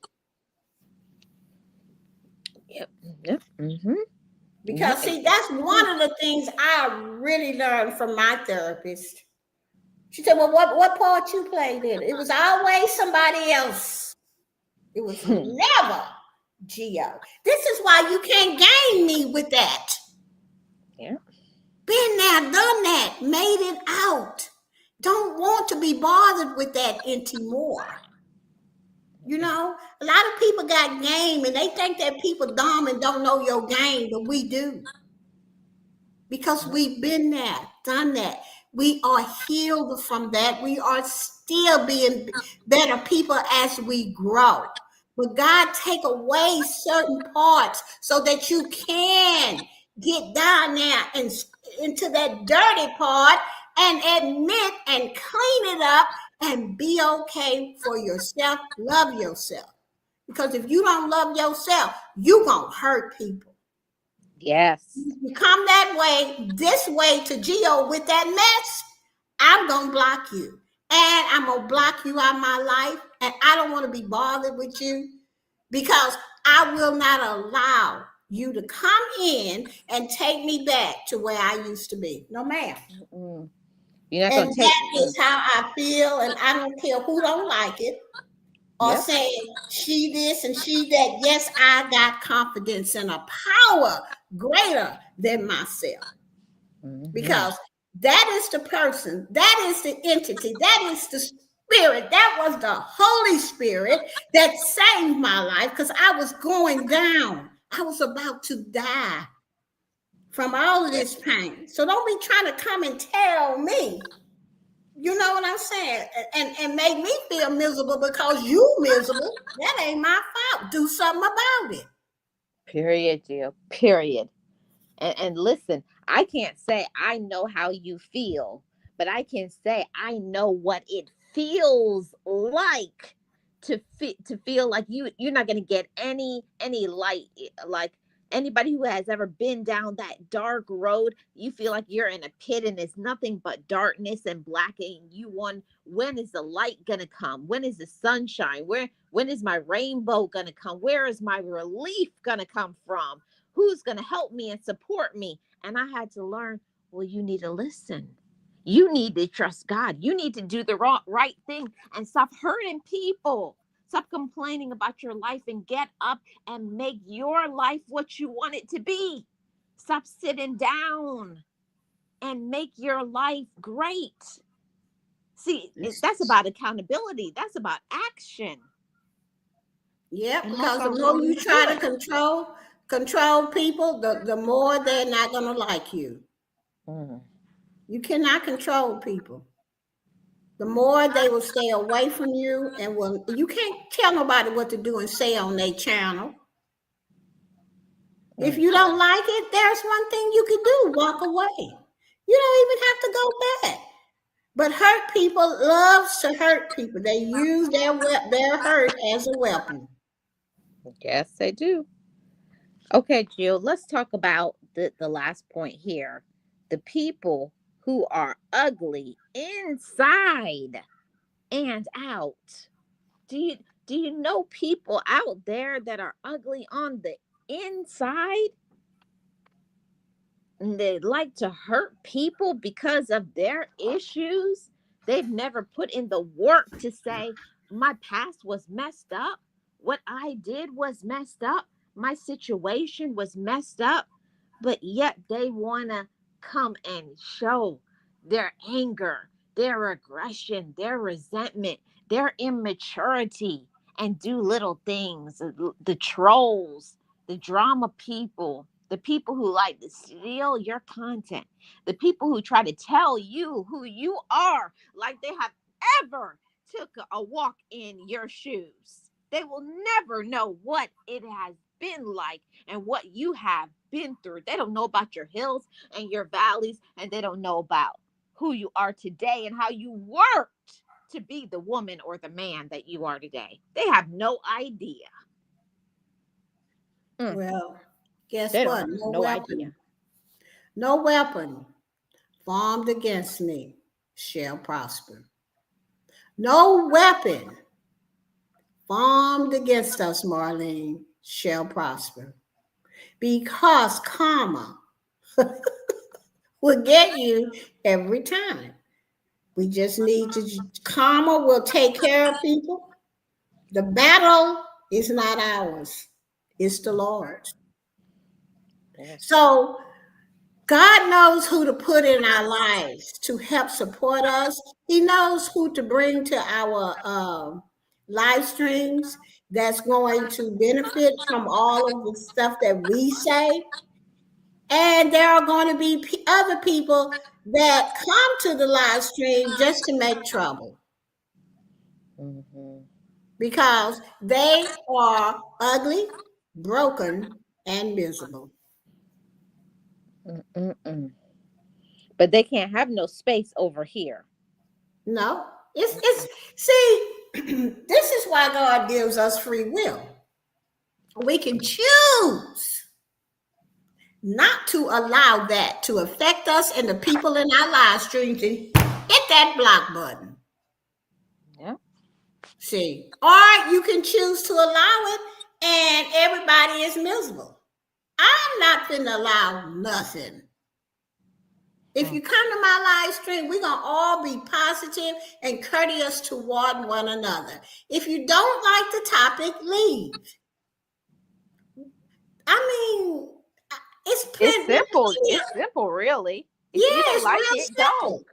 Yep. Yep. Mm-hmm. Because, Yep. see, that's one of the things I really learned from my therapist. She said, well, what part you played in? It was always somebody else. It was never Geo. This is why you can't game me with that. Yeah. Been there, done that, made it out. Don't want to be bothered with that anymore. You know, a lot of people got game and they think that people dumb and don't know your game, but we do. Because we've been there, done that. We are healed from that. We are still being better people as we grow. But God take away certain parts so that you can get down there and into that dirty part and admit and clean it up and be okay for yourself. Love yourself. Because if you don't love yourself, you're going to hurt people. Yes. You come that way, this way to Geo with that mess, I'm going to block you. And I'm going to block you out of my life. And I don't want to be bothered with you because I will not allow you to come in and take me back to where I used to be. No, ma'am. Mm-mm. You're not And gonna take. that is how I feel. And I don't care who don't like it or Yep. saying she this and she that. Yes, I got confidence in a power greater than myself Mm-hmm. because that is the person, that is the entity, that is the spirit, that was the Holy Spirit that saved my life because I was going down. I was about to die from all of this pain. So don't be trying to come and tell me. You know what I'm saying? And make me feel miserable because you miserable. That ain't my fault. Do something about it. Period, Jill. Period. And listen, I can't say I know how you feel, but I can say I know what it feels like to feel like you're not going to get any light, like anybody who has ever been down that dark road. You feel like you're in a pit and it's nothing but darkness and black, and you want, when is the light going to come? When is the sunshine? When is my rainbow going to come? Where is my relief going to come from? Who's going to help me and support me? And I had to learn, well, you need to listen. You need to trust God. You need to do the right thing and stop hurting people. Stop complaining about your life and get up and make your life what you want it to be. Stop sitting down and make your life great. See, that's about accountability. That's about action. Yep, And most because the folks more won't you even do try to it. control people, the more they're not gonna like you. Mm. You cannot control people. the more they will stay away from you, and you can't tell nobody what to do and say on their channel. If Mm. you don't like it, there's one thing you can do: walk away. You don't even have to go back. But hurt people loves to hurt people. They use their hurt as a weapon. Yes, they do. Okay, Jill, let's talk about the last point here. The people who are ugly inside and out. Do you do you know people out there that are ugly on the inside? And they like to hurt people because of their issues. They've never put in the work to say, my past was messed up. What I did was messed up. My situation was messed up. But yet they want to come and show their anger, their aggression, their resentment, their immaturity, and do little things. The trolls, the drama people, the people who like to steal your content, the people who try to tell you who you are like they have ever took a walk in your shoes. They will never know what it has been like and what you have been through. They don't know about your hills and your valleys, and they don't know about who you are today and how you worked to be the woman or the man that you are today. They have no idea. Mm, Well, guess they don't what? have no idea. No weapon formed against me shall prosper. No weapon formed against us, Marlene, shall prosper. Because karma will get you every time. We just need to, karma will take care of people. The battle is not ours, it's the Lord's. Yes. So God knows who to put in our lives to help support us. He knows who to bring to our live streams that's going to benefit from all of the stuff that we say. And there are going to be other people that come to the live stream just to make trouble Mm-hmm. because they are ugly, broken, and miserable. Mm-mm-mm. But they can't have no space over here. No, it's see, this is why God gives us free will. We can choose not to allow that to affect us and the people in our live streams and hit that block button. Yeah. See, or you can choose to allow it and everybody is miserable. I'm not gonna allow nothing. If you come to my live stream, we're going to all be positive and courteous toward one another. If you don't like the topic, leave. I mean, it's It's plenty. simple. It's simple, really. If Yeah, you don't it's like real it, don't. simple.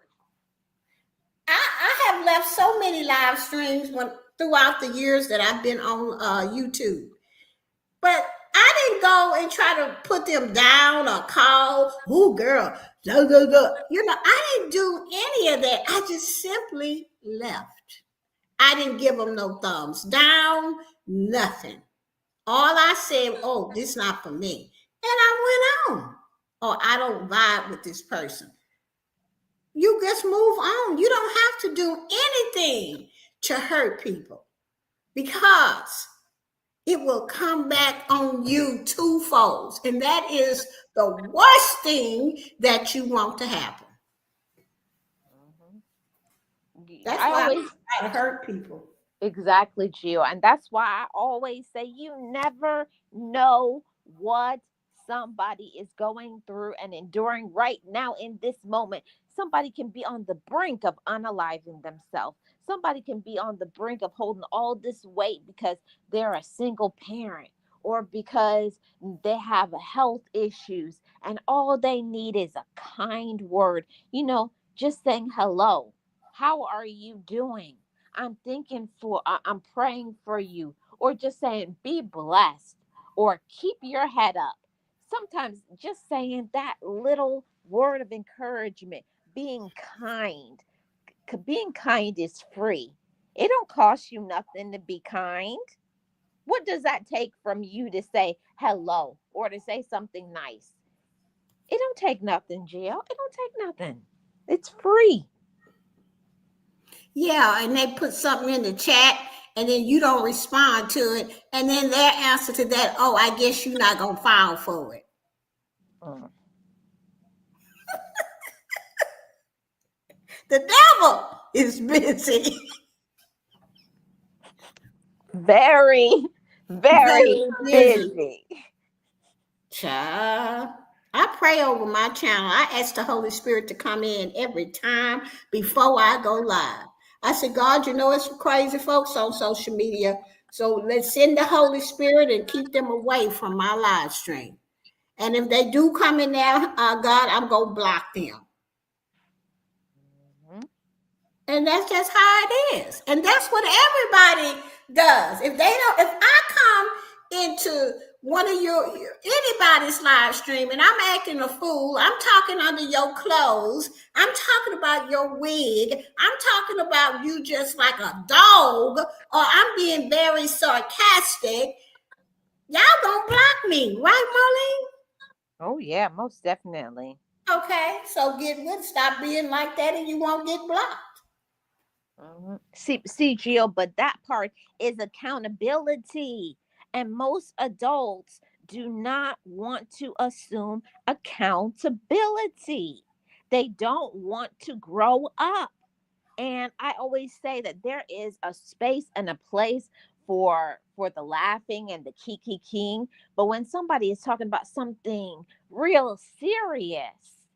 I have left so many live streams throughout the years that I've been on YouTube. But I didn't go and try to put them down or call, oh, girl, go, go, go. You know, I didn't do any of that. I just simply left. I didn't give them no thumbs down, nothing. All I said, oh, this is not for me. And I went on. Oh, I don't vibe with this person. You just move on. You don't have to do anything to hurt people because it will come back on you twofold. And that is the worst thing that you want to happen. That's I why I always try to hurt people. exactly, Gio, and that's why I always say you never know what somebody is going through and enduring right now in this moment. Somebody can be on the brink of unaliving themselves. Somebody can be on the brink of holding all this weight because they're a single parent or because they have health issues and all they need is a kind word. Just saying hello. How are you doing? I'm praying for you, or just saying, be blessed, or keep your head up. Sometimes just saying that little word of encouragement, being kind, being kind is free. It don't cost you nothing to be kind. What does that take from you to say hello or to say something nice? It don't take nothing, Jill. It don't take nothing. It's free. Yeah, and they put something in the chat and then you don't respond to it. And then their answer to that, oh, I guess you're not going to file for it. Mm. The devil is busy. Very, very Very busy. busy. Child. I pray over my channel. I ask the Holy Spirit to come in every time before I go live. I said, God, you know it's crazy folks on social media. So let's send the Holy Spirit and keep them away from my live stream. And if they do come in there, God, I'm going to block them. Mhm. And that's just how it is. And that's what everybody does. If I come into one of anybody's live stream and I'm acting a fool, I'm talking under your clothes, I'm talking about your wig, I'm talking about you just like a dog, or I'm being very sarcastic, y'all gonna block me, right, Oh, yeah, most definitely. Marlene? Okay, so get with stop being like that and you won't get blocked. See, Jill, but that part is accountability. And most adults do not want to assume accountability. They don't want to grow up. And I always say that there is a space and a place for the laughing and the kiki, but when somebody is talking about something real serious,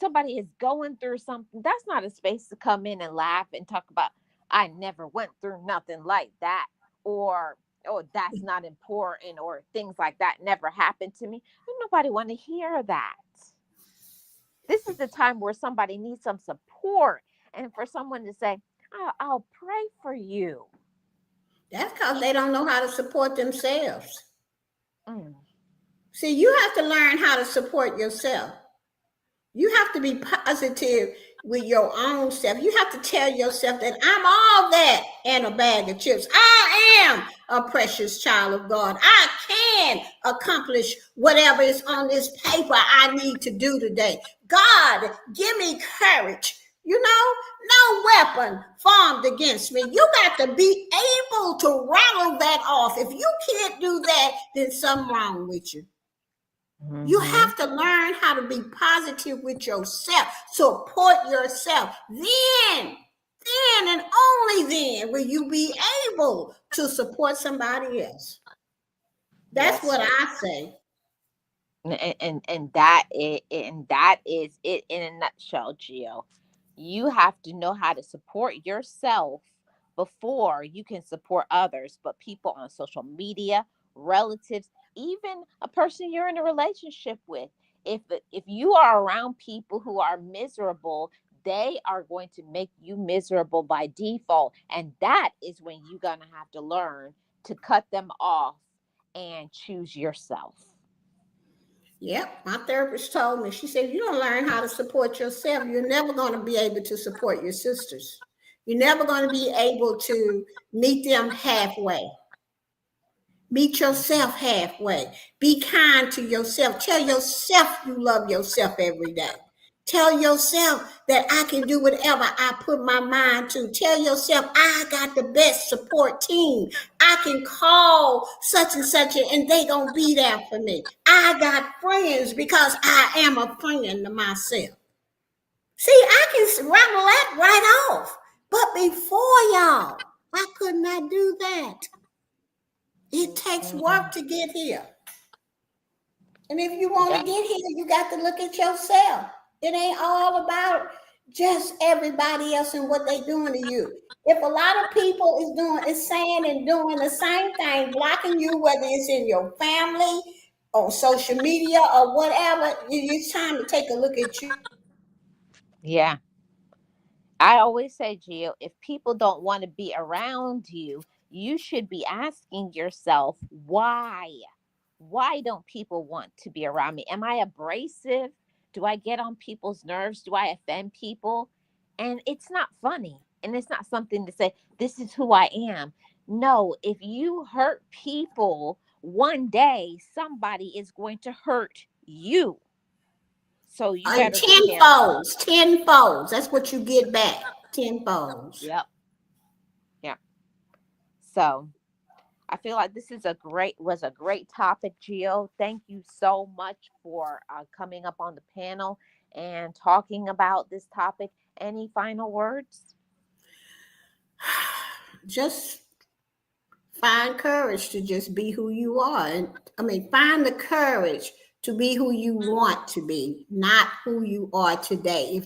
somebody is going through something, that's not a space to come in and laugh and talk about, I never went through nothing like that, or oh, that's not important, or things like that never happened to me. Nobody want to hear that. This is the time where somebody needs some support, and for someone to say, I'll pray for you. That's because they don't know how to support themselves. Mm. See, you have to learn how to support yourself. You have to be positive with your own self. You have to tell yourself that I'm all that and a bag of chips. I am a precious child of God. I can accomplish whatever is on this paper I need to do today. God, give me courage. You know, no weapon formed against me. You got to be able to rattle that off. If you can't do that, then something wrong with you. You Mm-hmm. have to learn how to be positive with yourself, support yourself. Then and only then will you be able to support somebody else. That's Yes. what I say. And that is it in a nutshell, Gio. You have to know how to support yourself before you can support others, but people on social media, relatives, even a person you're in a relationship with. If you are around people who are miserable, they are going to make you miserable by default, and that is when you're going to have to learn to cut them off and choose yourself. Yep, my therapist told me, she said, if you don't learn how to support yourself, you're never going to be able to support your sisters. You're never going to be able to meet them halfway. Meet yourself halfway. Be kind to yourself. Tell yourself you love yourself every day. Tell yourself that I can do whatever I put my mind to. Tell yourself I got the best support team. I can call such and such and they gonna be there for me. I got friends because I am a friend to myself. See, I can rattle that right off. But before y'all, I could not do that. It takes work Mhm. to get here. And if you want to Yeah. get here, you got to look at yourself. It ain't all about just everybody else and what they doing to you. If a lot of people is saying and doing the same thing, blocking you, whether it's in your family, on social media, or whatever, it's time to take a look at you. Yeah. I always say, Gio, if people don't want to be around you, you should be asking yourself, why? Why don't people want to be around me? Am I abrasive? Do I get on people's nerves? Do I offend people? And it's not funny. And it's not something to say, this is who I am. No, if you hurt people, one day somebody is going to hurt you. So you better be careful. Tenfolds, tenfolds. That's what you get back. Tenfolds. Yep. Yeah. So I feel like this is a great topic, Gio. Thank you so much for coming up on the panel and talking about this topic. Any final words? Just find courage to just be who you are. And I mean, find the courage to be who you want to be, not who you are today.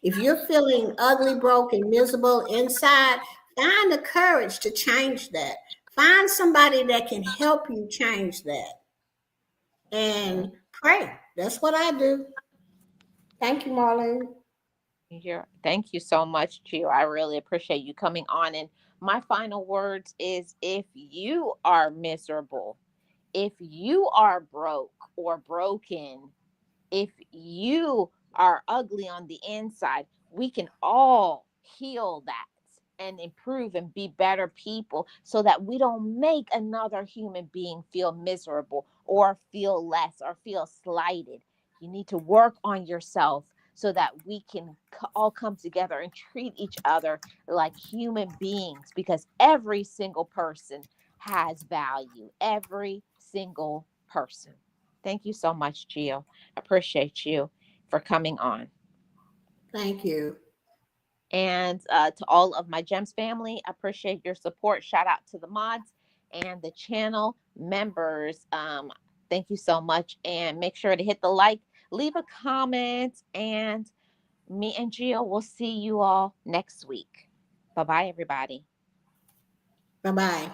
If you're feeling ugly, broken, miserable inside, find the courage to change that. Find somebody that can help you change that and pray. That's what I do. Thank you, Marlene. Thank you so much, Gio. I really appreciate you coming on. And my final words is, if you are miserable, if you are broke or broken, if you are ugly on the inside, we can all heal that and improve and be better people so that we don't make another human being feel miserable or feel less or feel slighted. You need to work on yourself so that we can all come together and treat each other like human beings, because every single person has value. Every single person. Thank you so much, Gio. Appreciate you for coming on. Thank you. And to all of my Gems family, appreciate your support. Shout out to the mods and the channel members. Thank you so much. And make sure to hit the like, leave a comment, and me and Gio will see you all next week. Bye bye, everybody. Bye bye.